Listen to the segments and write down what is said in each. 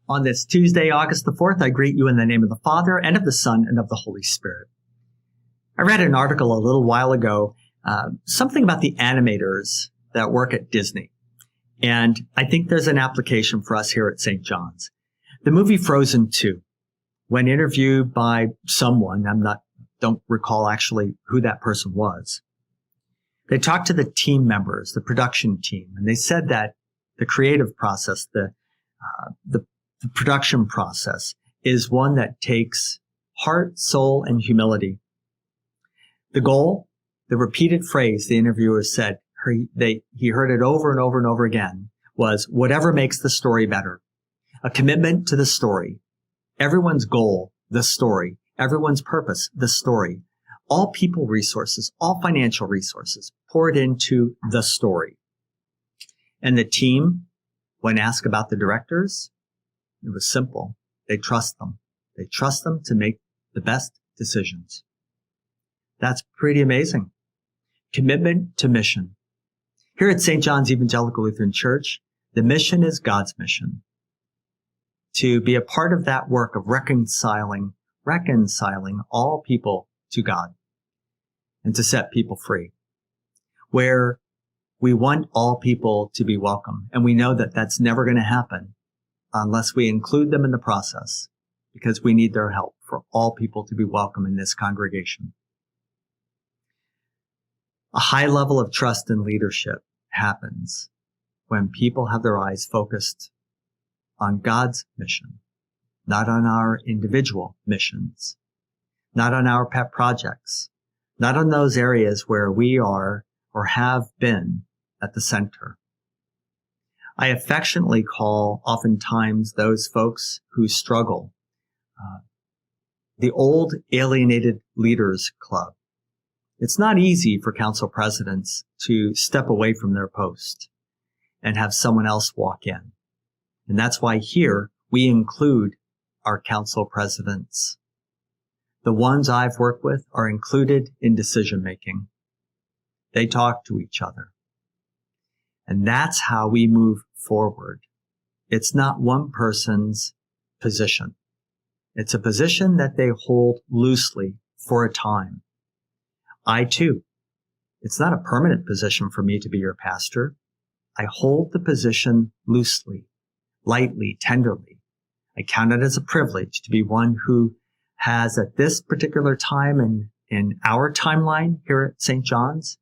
On this Tuesday, August the 4th, I greet you in the name of the Father, and of the Son, and of the Holy Spirit. I read an article a little while ago, something about the animators that work at Disney. And I think there's an application for us here at St. John's. The movie Frozen 2, when interviewed by someone, don't recall actually who that person was, they talked to the team members, the production team, and they said that the creative process, the production process is one that takes heart, soul, and humility. The goal, the repeated phrase the interviewer said, he heard it over and over and over again, was whatever makes the story better. A commitment to the story. Everyone's goal, the story. Everyone's purpose, the story. All people resources, all financial resources poured into the story. And the team, when asked about the directors, it was simple. They trust them. They trust them to make the best decisions. That's pretty amazing. Commitment to mission. Here at St. John's Evangelical Lutheran Church, the mission is God's mission. To be a part of that work of reconciling all people to God and to set people free, where we want all people to be welcome. And we know that that's never going to happen unless we include them in the process, because we need their help for all people to be welcome in this congregation. A high level of trust and leadership happens when people have their eyes focused on God's mission, not on our individual missions, not on our pet projects, not on those areas where we are or have been at the center. I affectionately call oftentimes those folks who struggle the old alienated leaders club. It's not easy for council presidents to step away from their post and have someone else walk in. And that's why here we include our council presidents. The ones I've worked with are included in decision making. They talk to each other. And that's how we move forward. It's not one person's position. It's a position that they hold loosely for a time. I too. It's not a permanent position for me to be your pastor. I hold the position loosely, lightly, tenderly. I count it as a privilege to be one who has at this particular time in our timeline here at St. John's,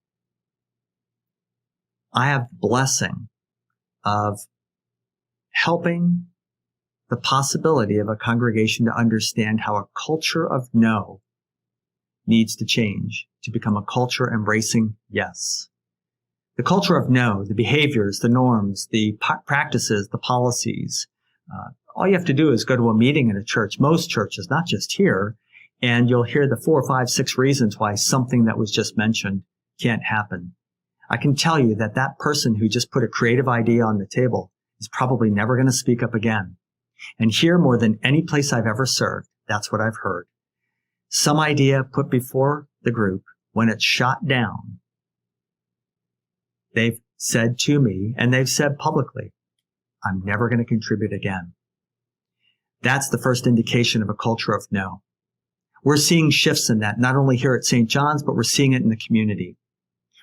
I have the blessing of helping the possibility of a congregation to understand how a culture of no needs to change to become a culture embracing yes. The culture of no, the behaviors, the norms, the practices, the policies. All you have to do is go to a meeting in a church, most churches, not just here, and you'll hear the 4, 5, 6 reasons why something that was just mentioned can't happen. I can tell you that that person who just put a creative idea on the table is probably never going to speak up again. And here, more than any place I've ever served, that's what I've heard. Some idea put before the group, when it's shot down, they've said to me, and they've said publicly, I'm never going to contribute again. That's the first indication of a culture of no. We're seeing shifts in that, not only here at St. John's, but we're seeing it in the community.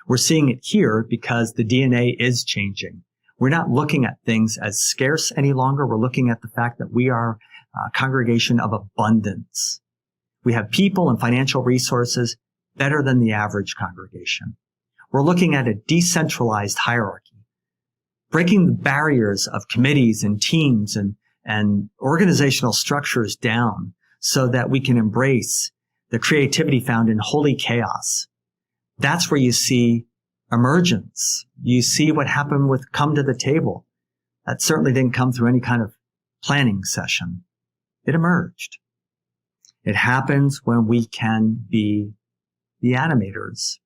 We're seeing it here because the DNA is changing. We're not looking at things as scarce any longer. We're looking at the fact that we are a congregation of abundance. We have people and financial resources better than the average congregation. We're looking at a decentralized hierarchy, breaking the barriers of committees and teams and organizational structures down so that we can embrace the creativity found in holy chaos. That's where you see emergence. You see what happened with Come to the Table. That certainly didn't come through any kind of planning session. It emerged. It happens when we can be the animators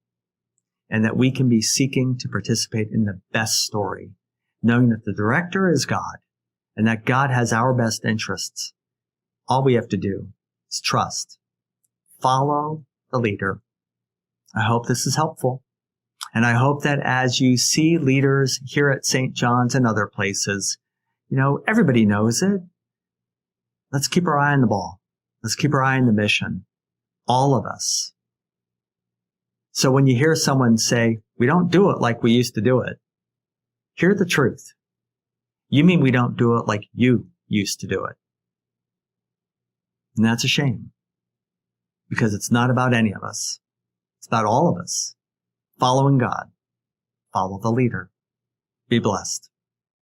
and that we can be seeking to participate in the best story, knowing that the director is God and that God has our best interests. All we have to do is trust, follow the leader. I hope this is helpful. And I hope that as you see leaders here at St. John's and other places, everybody knows it. Let's keep our eye on the ball. Let's keep our eye on the mission. All of us. So when you hear someone say, we don't do it like we used to do it, hear the truth. You mean we don't do it like you used to do it. And that's a shame. Because it's not about any of us. It's about all of us. Following God. Follow the leader. Be blessed.